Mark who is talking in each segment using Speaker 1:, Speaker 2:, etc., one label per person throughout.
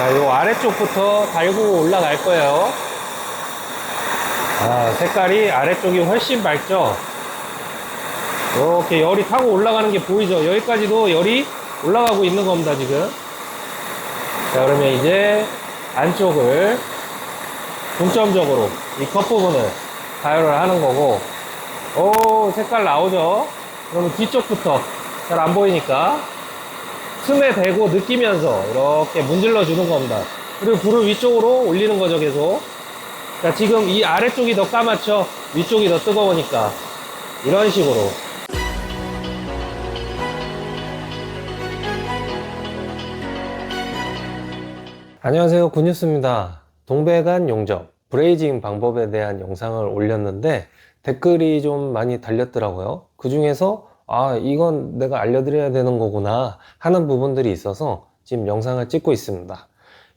Speaker 1: 자, 요 아래쪽부터 달고 올라갈 거예요. 색깔이 아래쪽이 훨씬 밝죠? 이렇게 열이 타고 올라가는 게 보이죠? 여기까지도 열이 올라가고 있는 겁니다, 지금. 자, 그러면 이제 안쪽을 중점적으로 이 겉부분을 가열을 하는 거고, 오, 색깔 나오죠? 그러면 뒤쪽부터 잘 안 보이니까 틈에 대고 느끼면서 이렇게 문질러 주는 겁니다. 그리고 불을 위쪽으로 올리는 거죠, 계속. 자, 지금 이 아래쪽이 더 까맣죠? 위쪽이 더 뜨거우니까. 이런 식으로. 안녕하세요, 굿뉴스입니다. 동배간 용접, 브레이징 방법에 대한 영상을 올렸는데 댓글이 좀 많이 달렸더라고요. 그 중에서 이건 내가 알려드려야 되는 거구나 하는 부분들이 있어서 지금 영상을 찍고 있습니다.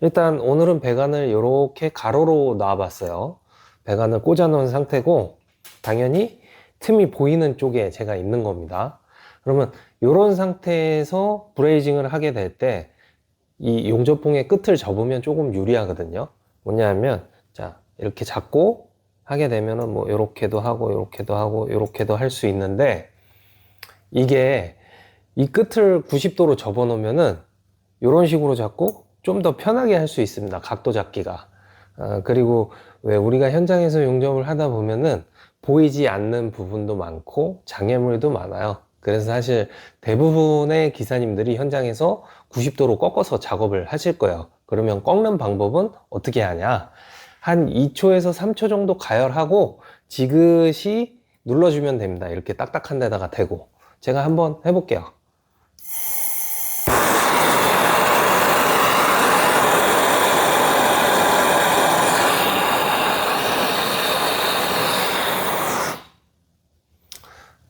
Speaker 1: 일단 오늘은 배관을 이렇게 가로로 놔봤어요. 배관을 꽂아 놓은 상태고 당연히 틈이 보이는 쪽에 제가 있는 겁니다. 그러면 이런 상태에서 브레이징을 하게 될 때 이 용접봉의 끝을 접으면 조금 유리하거든요. 뭐냐면 자, 이렇게 잡고 하게 되면은 뭐 이렇게도 하고 이렇게도 하고 이렇게도 할 수 있는데, 이게 이 끝을 90도로 접어 놓으면은 이런 식으로 잡고 좀 더 편하게 할 수 있습니다. 각도 잡기가. 그리고 왜 우리가 현장에서 용접을 하다 보면은 보이지 않는 부분도 많고 장애물도 많아요. 그래서 사실 대부분의 기사님들이 현장에서 90도로 꺾어서 작업을 하실 거예요. 그러면 꺾는 방법은 어떻게 하냐? 한 2초에서 3초 정도 가열하고 지그시 눌러주면 됩니다. 이렇게 딱딱한 데다가 대고. 제가 한번 해볼게요.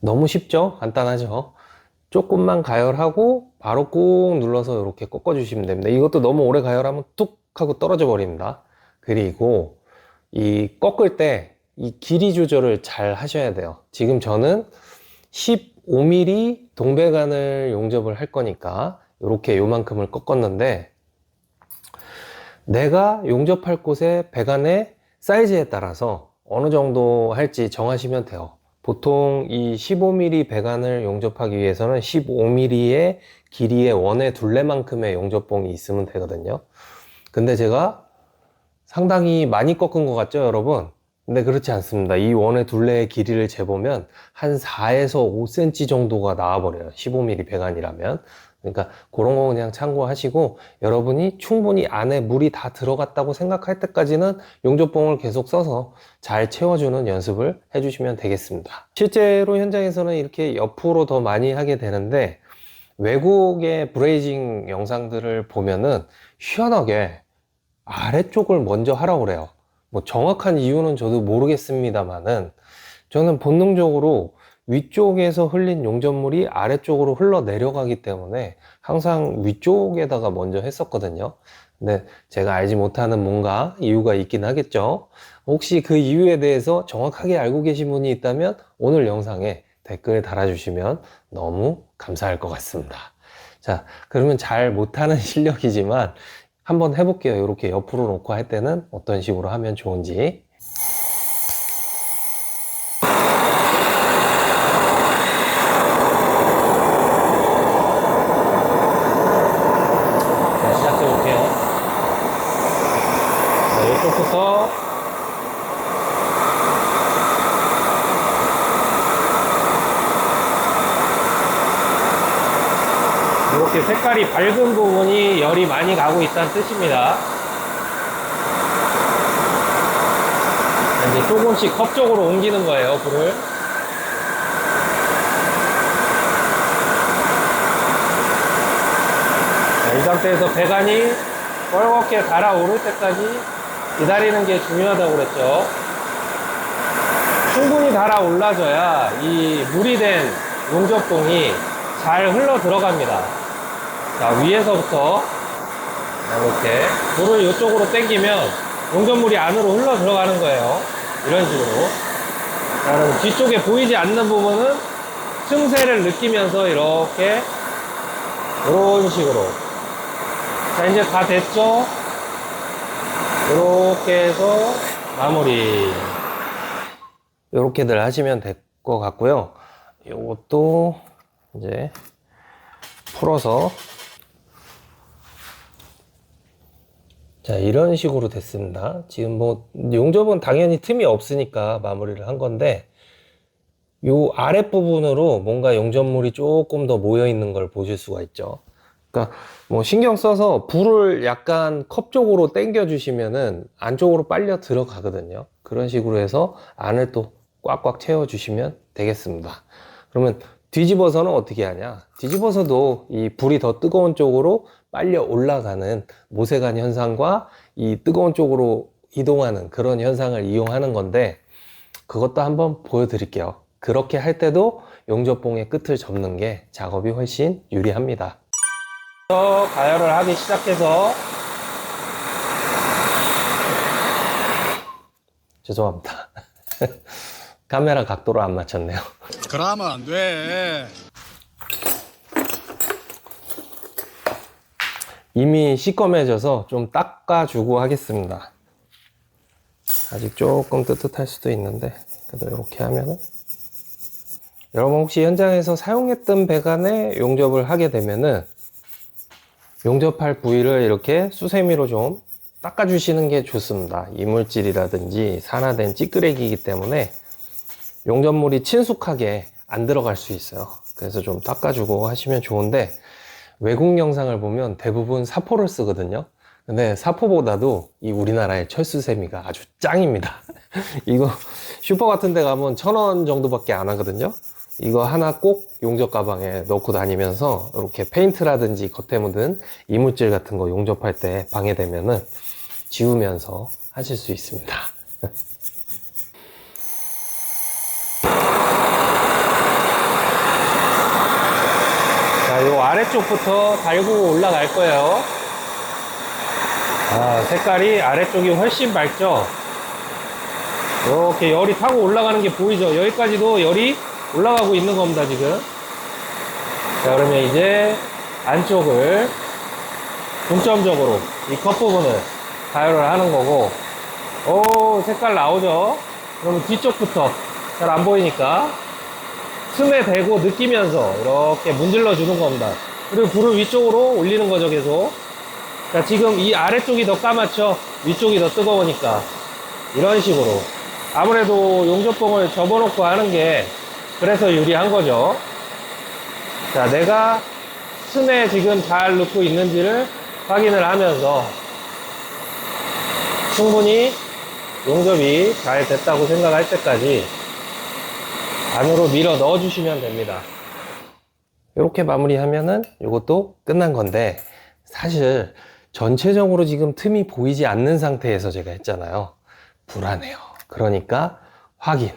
Speaker 1: 너무 쉽죠? 간단하죠? 조금만 가열하고 바로 꾹 눌러서 이렇게 꺾어 주시면 됩니다. 이것도 너무 오래 가열하면 뚝 하고 떨어져 버립니다. 그리고 이 꺾을 때 이 길이 조절을 잘 하셔야 돼요. 지금 저는 15mm 동배관을 용접을 할 거니까 이렇게 요만큼을 꺾었는데, 내가 용접할 곳의 배관의 사이즈에 따라서 어느 정도 할지 정하시면 돼요. 보통 이 15mm 배관을 용접하기 위해서는 15mm의 길이의 원의 둘레만큼의 용접봉이 있으면 되거든요. 근데 제가 상당히 많이 꺾은 것 같죠, 여러분? 근데 그렇지 않습니다. 이 원의 둘레의 길이를 재보면 한 4에서 5cm 정도가 나와버려요. 15mm 배관이라면. 그러니까 그런 거 그냥 참고하시고, 여러분이 충분히 안에 물이 다 들어갔다고 생각할 때까지는 용접봉을 계속 써서 잘 채워주는 연습을 해주시면 되겠습니다. 실제로 현장에서는 이렇게 옆으로 더 많이 하게 되는데, 외국의 브레이징 영상들을 보면은 희한하게 아래쪽을 먼저 하라고 그래요. 뭐 정확한 이유는 저도 모르겠습니다만은, 저는 본능적으로 위쪽에서 흘린 용접물이 아래쪽으로 흘러 내려가기 때문에 항상 위쪽에다가 먼저 했었거든요. 근데 제가 알지 못하는 뭔가 이유가 있긴 하겠죠. 혹시 그 이유에 대해서 정확하게 알고 계신 분이 있다면 오늘 영상에 댓글 달아주시면 너무 감사할 것 같습니다. 자, 그러면 잘 못하는 실력이지만 한번 해볼게요. 이렇게 옆으로 놓고 할 때는 어떤 식으로 하면 좋은지. 자, 시작해 볼게요. 자, 이쪽부터 이렇게 색깔이 밝은 부분이 열이 많이 가고 있다는 뜻입니다. 이제 조금씩 컵 쪽으로 옮기는 거예요, 불을. 자, 이 상태에서 배관이 뻘겋게 달아오를 때까지 기다리는 게 중요하다고 그랬죠. 충분히 달아올라져야 이 물이 된 용접봉이 잘 흘러 들어갑니다. 자, 위에서부터 이렇게 불을 이쪽으로 당기면 용접물이 안으로 흘러 들어가는 거예요. 이런 식으로. 자, 그럼 뒤쪽에 보이지 않는 부분은 틈새를 느끼면서 이렇게 이런 식으로. 자, 이제 다 됐죠? 이렇게 해서 마무리. 이렇게들 하시면 될 것 같고요. 이것도 이제 풀어서, 자, 이런 식으로 됐습니다. 지금 뭐 용접은 당연히 틈이 없으니까 마무리를 한 건데, 요 아랫부분으로 뭔가 용접물이 조금 더 모여 있는 걸 보실 수가 있죠. 그러니까 뭐 신경 써서 불을 약간 컵 쪽으로 당겨 주시면은 안쪽으로 빨려 들어가거든요. 그런 식으로 해서 안을 또 꽉꽉 채워 주시면 되겠습니다. 그러면 뒤집어서는 어떻게 하냐? 뒤집어서도 이 불이 더 뜨거운 쪽으로 빨려 올라가는 모세관 현상과 이 뜨거운 쪽으로 이동하는 그런 현상을 이용하는 건데, 그것도 한번 보여드릴게요. 그렇게 할 때도 용접봉의 끝을 접는 게 작업이 훨씬 유리합니다. 가열을 하기 시작해서, 죄송합니다. 카메라 각도를 안 맞췄네요.
Speaker 2: 그러면 안 돼.
Speaker 1: 이미 시꺼매져서 좀 닦아주고 하겠습니다. 아직 조금 뜨뜻할 수도 있는데, 그래도 이렇게 하면은, 여러분 혹시 현장에서 사용했던 배관에 용접을 하게 되면은 용접할 부위를 이렇게 수세미로 좀 닦아주시는 게 좋습니다. 이물질이라든지 산화된 찌끄레기이기 때문에 용접물이 친숙하게 안 들어갈 수 있어요. 그래서 좀 닦아주고 하시면 좋은데, 외국 영상을 보면 대부분 사포를 쓰거든요. 근데 사포보다도 이 우리나라의 철수세미가 아주 짱입니다. 이거 슈퍼 같은 데 가면 1,000원 정도밖에 안 하거든요. 이거 하나 꼭 용접 가방에 넣고 다니면서 이렇게 페인트라든지 겉에 묻은 이물질 같은 거 용접할 때 방해되면은 지우면서 하실 수 있습니다. 자, 요 아래쪽부터 달구고 올라갈 거예요. 아, 색깔이 아래쪽이 훨씬 밝죠? 이렇게 열이 타고 올라가는 게 보이죠? 여기까지도 열이 올라가고 있는 겁니다, 지금. 자, 그러면 이제 안쪽을 중점적으로 이 컵 부분을 가열을 하는 거고, 오, 색깔 나오죠? 그러면 뒤쪽부터 잘 안 보이니까 틈에 대고 느끼면서 이렇게 문질러 주는 겁니다. 그리고 불을 위쪽으로 올리는 거죠, 계속. 자, 지금 이 아래쪽이 더 까맣죠? 위쪽이 더 뜨거우니까. 이런 식으로. 아무래도 용접봉을 접어놓고 하는 게 그래서 유리한 거죠. 자, 내가 틈에 지금 잘 넣고 있는지를 확인을 하면서 충분히 용접이 잘 됐다고 생각할 때까지 안으로 밀어 넣어 주시면 됩니다. 이렇게 마무리하면은 이것도 끝난 건데, 사실 전체적으로 지금 틈이 보이지 않는 상태에서 제가 했잖아요. 불안해요. 그러니까 확인.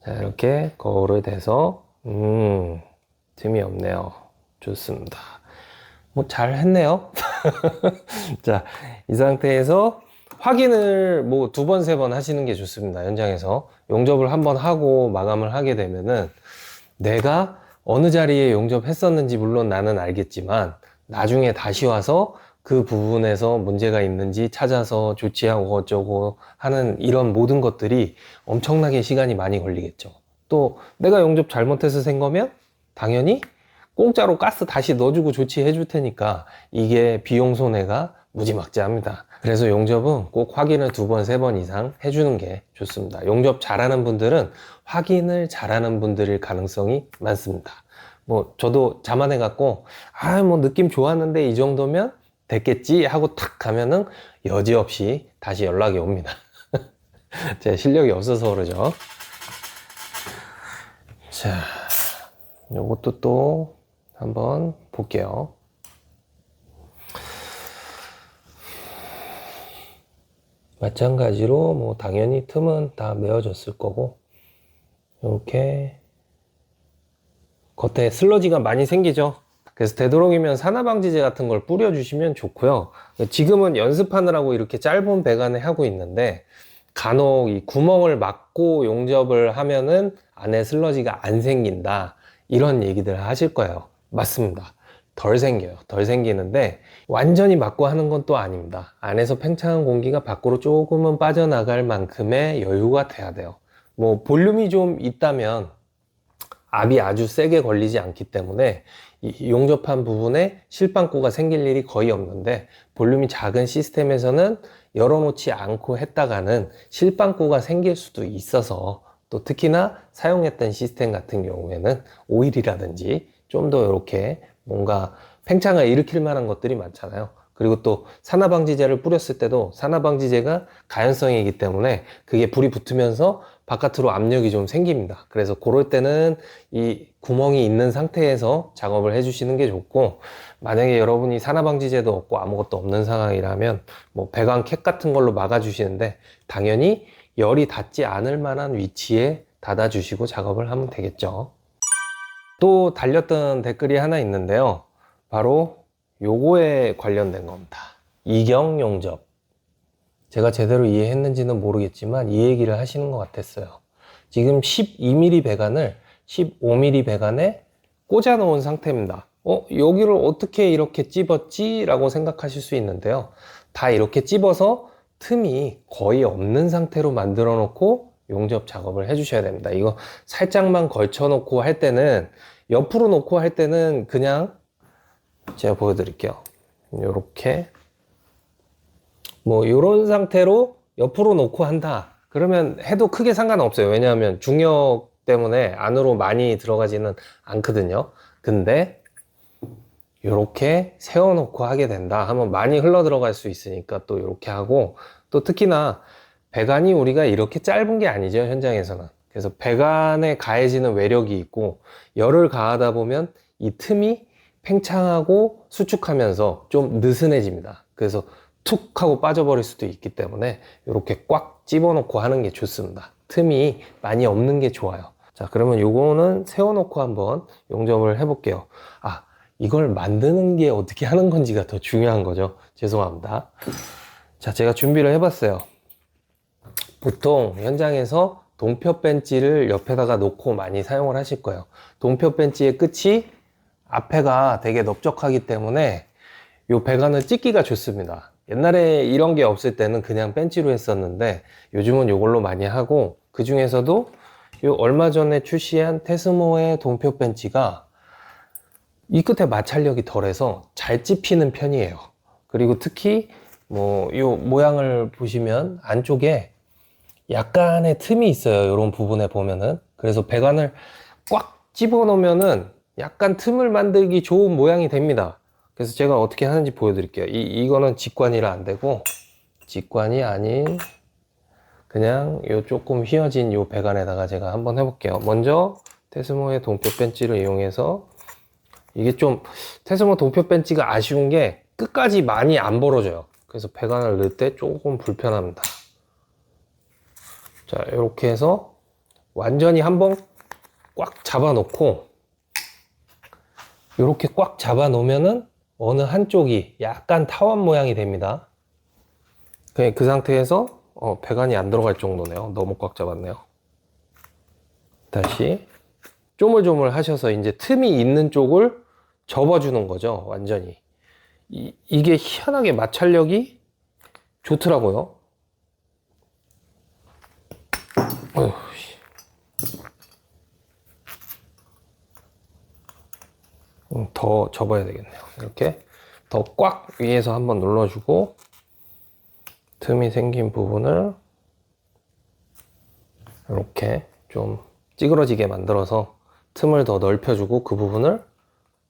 Speaker 1: 자, 이렇게 거울을 대서 틈이 없네요. 좋습니다. 뭐 잘 했네요. 자, 이 상태에서 확인을 뭐 2번, 3번 하시는 게 좋습니다. 현장에서 용접을 한번 하고 마감을 하게 되면은 내가 어느 자리에 용접했었는지 물론 나는 알겠지만, 나중에 다시 와서 그 부분에서 문제가 있는지 찾아서 조치하고 어쩌고 하는 이런 모든 것들이 엄청나게 시간이 많이 걸리겠죠. 또 내가 용접 잘못해서 생 거면 당연히 공짜로 가스 다시 넣어주고 조치해 줄 테니까 이게 비용 손해가 무지막지합니다. 그래서 용접은 꼭 확인을 2번, 3번 이상 해주는 게 좋습니다. 용접 잘하는 분들은 확인을 잘하는 분들일 가능성이 많습니다. 뭐 저도 자만해 갖고 뭐 느낌 좋았는데 이 정도면 됐겠지 하고 탁 가면은 여지없이 다시 연락이 옵니다. 제 실력이 없어서 그러죠. 자, 요것도 또 한번 볼게요. 마찬가지로 뭐 당연히 틈은 다 메워졌을 거고, 이렇게 겉에 슬러지가 많이 생기죠. 그래서 되도록이면 산화방지제 같은 걸 뿌려주시면 좋고요. 지금은 연습하느라고 이렇게 짧은 배관에 하고 있는데, 간혹 이 구멍을 막고 용접을 하면은 안에 슬러지가 안 생긴다, 이런 얘기들 하실 거예요. 맞습니다. 덜 생겨요. 덜 생기는데 완전히 막고 하는 건 또 아닙니다. 안에서 팽창한 공기가 밖으로 조금은 빠져나갈 만큼의 여유가 돼야 돼요. 뭐 볼륨이 좀 있다면 압이 아주 세게 걸리지 않기 때문에 이 용접한 부분에 실방구가 생길 일이 거의 없는데, 볼륨이 작은 시스템에서는 열어놓지 않고 했다가는 실방구가 생길 수도 있어서, 또 특히나 사용했던 시스템 같은 경우에는 오일이라든지 좀 더 이렇게 뭔가 팽창을 일으킬 만한 것들이 많잖아요. 그리고 또 산화방지제를 뿌렸을 때도 산화방지제가 가연성이기 때문에 그게 불이 붙으면서 바깥으로 압력이 좀 생깁니다. 그래서 그럴 때는 이 구멍이 있는 상태에서 작업을 해주시는 게 좋고, 만약에 여러분이 산화방지제도 없고 아무것도 없는 상황이라면 뭐 배관 캡 같은 걸로 막아주시는데, 당연히 열이 닿지 않을 만한 위치에 닫아주시고 작업을 하면 되겠죠. 또 달렸던 댓글이 하나 있는데요. 바로 요거에 관련된 겁니다. 이경 용접. 제가 제대로 이해했는지는 모르겠지만 이 얘기를 하시는 것 같았어요. 지금 12mm 배관을 15mm 배관에 꽂아 놓은 상태입니다. 여기를 어떻게 이렇게 찝었지? 라고 생각하실 수 있는데요. 다 이렇게 찝어서 틈이 거의 없는 상태로 만들어 놓고 용접 작업을 해 주셔야 됩니다. 이거 살짝만 걸쳐 놓고 할 때는, 옆으로 놓고 할 때는 그냥 제가 보여드릴게요. 요렇게 뭐 요런 상태로 옆으로 놓고 한다 그러면 해도 크게 상관없어요. 왜냐하면 중력 때문에 안으로 많이 들어가지는 않거든요. 근데 요렇게 세워놓고 하게 된다 하면 많이 흘러 들어갈 수 있으니까 또 요렇게 하고, 또 특히나 배관이 우리가 이렇게 짧은 게 아니죠, 현장에서는. 그래서 배관에 가해지는 외력이 있고, 열을 가하다 보면 이 틈이 팽창하고 수축하면서 좀 느슨해집니다. 그래서 툭 하고 빠져버릴 수도 있기 때문에 이렇게 꽉 집어넣고 하는 게 좋습니다. 틈이 많이 없는 게 좋아요. 자, 그러면 요거는 세워놓고 한번 용접을 해볼게요. 이걸 만드는 게 어떻게 하는 건지가 더 중요한 거죠. 죄송합니다. 자, 제가 준비를 해봤어요. 보통 현장에서 동표 벤치를 옆에다가 놓고 많이 사용을 하실 거예요. 동표 벤치의 끝이 앞에가 되게 넓적하기 때문에 요 배관을 찢기가 좋습니다. 옛날에 이런 게 없을 때는 그냥 벤치로 했었는데 요즘은 요걸로 많이 하고, 그 중에서도 요 얼마 전에 출시한 테스모의 동표 벤치가 이 끝에 마찰력이 덜해서 잘 찝히는 편이에요. 그리고 특히 뭐 요 모양을 보시면 안쪽에 약간의 틈이 있어요. 이런 부분에 보면은. 그래서 배관을 꽉 집어 놓으면은 약간 틈을 만들기 좋은 모양이 됩니다. 그래서 제가 어떻게 하는지 보여드릴게요. 이거는 직관이라 안 되고, 직관이 아닌 그냥 요 조금 휘어진 요 배관에다가 제가 한번 해볼게요. 먼저 테스모의 동표 벤치를 이용해서, 이게 좀 테스모 동표 벤치가 아쉬운 게 끝까지 많이 안 벌어져요. 그래서 배관을 넣을 때 조금 불편합니다. 자, 이렇게 해서 완전히 한번 꽉 잡아 놓고, 이렇게 꽉 잡아 놓으면은 어느 한쪽이 약간 타원 모양이 됩니다. 그 상태에서 배관이 안 들어갈 정도네요. 너무 꽉 잡았네요. 다시 쪼물쪼물 하셔서 이제 틈이 있는 쪽을 접어주는 거죠. 완전히. 이게 희한하게 마찰력이 좋더라고요. 더 접어야 되겠네요. 이렇게 더 꽉 위에서 한번 눌러주고, 틈이 생긴 부분을 이렇게 좀 찌그러지게 만들어서 틈을 더 넓혀주고 그 부분을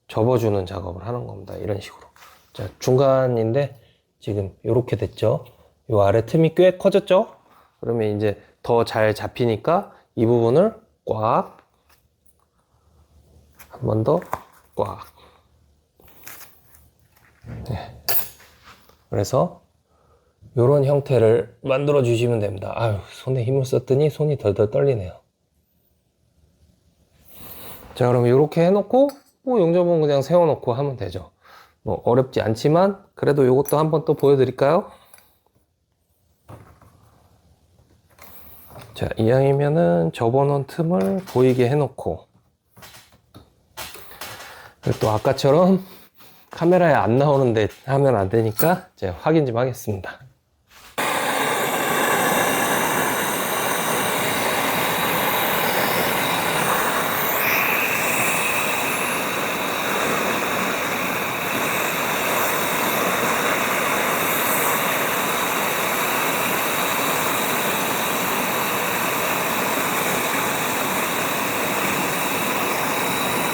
Speaker 1: 접어주는 작업을 하는 겁니다. 이런 식으로. 자, 중간인데 지금 이렇게 됐죠. 이 아래 틈이 꽤 커졌죠. 그러면 이제 더 잘 잡히니까 이 부분을 꽉, 한 번 더 꽉. 네. 그래서 이런 형태를 만들어 주시면 됩니다. 아유, 손에 힘을 썼더니 손이 덜덜 떨리네요. 자, 그럼 이렇게 해놓고 뭐 용접은 그냥 세워놓고 하면 되죠. 뭐 어렵지 않지만 그래도 이것도 한번 또 보여드릴까요? 자, 이왕이면은 접어놓은 틈을 보이게 해놓고, 또 아까처럼 카메라에 안 나오는데 하면 안 되니까 제가 확인 좀 하겠습니다.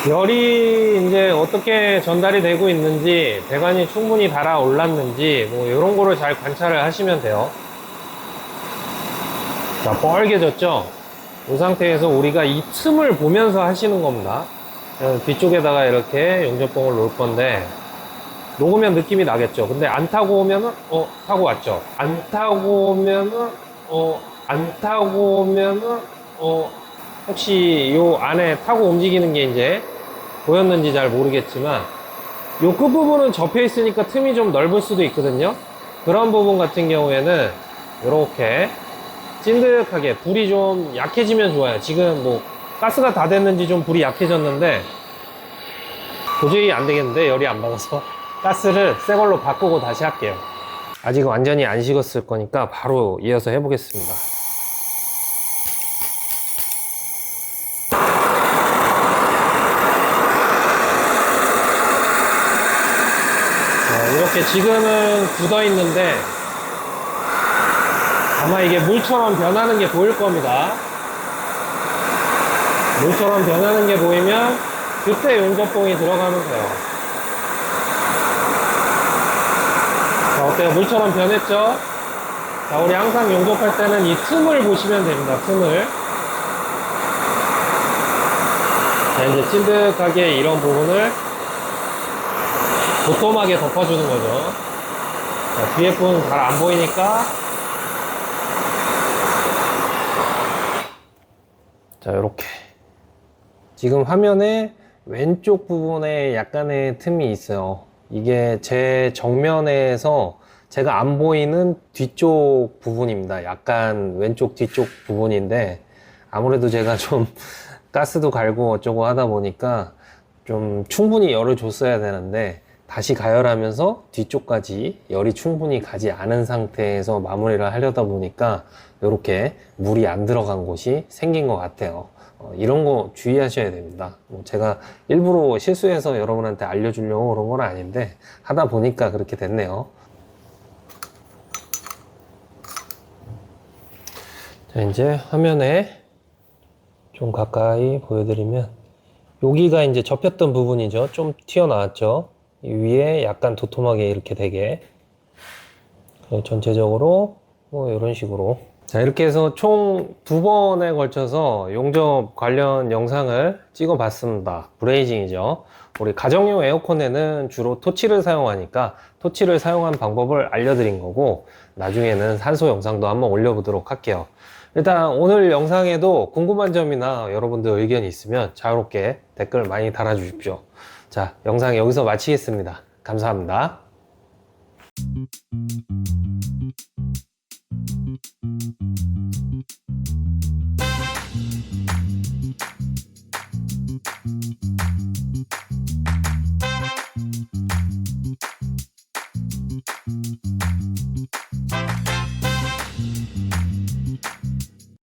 Speaker 1: 열이 이제 어떻게 전달이 되고 있는지, 배관이 충분히 달아올랐는지, 뭐, 이런 거를 잘 관찰을 하시면 돼요. 자, 뻘개졌죠? 이 상태에서 우리가 이 틈을 보면서 하시는 겁니다. 뒤쪽에다가 이렇게 용접봉을 놓을 건데, 녹으면 느낌이 나겠죠? 근데 안 타고 오면은, 타고 왔죠? 안 타고 오면은, 안 타고 오면은, 혹시 요 안에 타고 움직이는 게 이제 보였는지 잘 모르겠지만 요 끝부분은 접혀 있으니까 틈이 좀 넓을 수도 있거든요. 그런 부분 같은 경우에는 이렇게 찐득하게 불이 좀 약해지면 좋아요. 지금 뭐 가스가 다 됐는지 좀 불이 약해졌는데 도저히 안 되겠는데, 열이 안 받아서 가스를 새 걸로 바꾸고 다시 할게요. 아직 완전히 안 식었을 거니까 바로 이어서 해보겠습니다. 이렇게 지금은 굳어 있는데 아마 이게 물처럼 변하는 게 보일 겁니다. 물처럼 변하는 게 보이면 그때 용접봉이 들어가면 돼요. 자, 어때요? 물처럼 변했죠? 자, 우리 항상 용접할 때는 이 틈을 보시면 됩니다. 틈을. 자, 이제 찐득하게 이런 부분을 도톰하게 덮어주는 거죠. 자, 뒤에 분 잘 안 보이니까. 자, 요렇게. 지금 화면에 왼쪽 부분에 약간의 틈이 있어요. 이게 제 정면에서 제가 안 보이는 뒤쪽 부분입니다. 약간 왼쪽 뒤쪽 부분인데, 아무래도 제가 좀 가스도 갈고 어쩌고 하다 보니까 좀 충분히 열을 줬어야 되는데, 다시 가열하면서 뒤쪽까지 열이 충분히 가지 않은 상태에서 마무리를 하려다 보니까 이렇게 물이 안 들어간 곳이 생긴 것 같아요. 이런 거 주의하셔야 됩니다. 제가 일부러 실수해서 여러분한테 알려주려고 그런 건 아닌데 하다 보니까 그렇게 됐네요. 자, 이제 화면에 좀 가까이 보여드리면 여기가 이제 접혔던 부분이죠. 좀 튀어나왔죠. 이 위에 약간 도톰하게 이렇게 되게 전체적으로 뭐 이런 식으로. 자, 이렇게 해서 총 2번에 걸쳐서 용접 관련 영상을 찍어 봤습니다. 브레이징이죠. 우리 가정용 에어컨에는 주로 토치를 사용하니까 토치를 사용한 방법을 알려드린 거고, 나중에는 산소 영상도 한번 올려보도록 할게요. 일단 오늘 영상에도 궁금한 점이나 여러분들 의견이 있으면 자유롭게 댓글 많이 달아주십시오. 자, 영상 여기서 마치겠습니다. 감사합니다.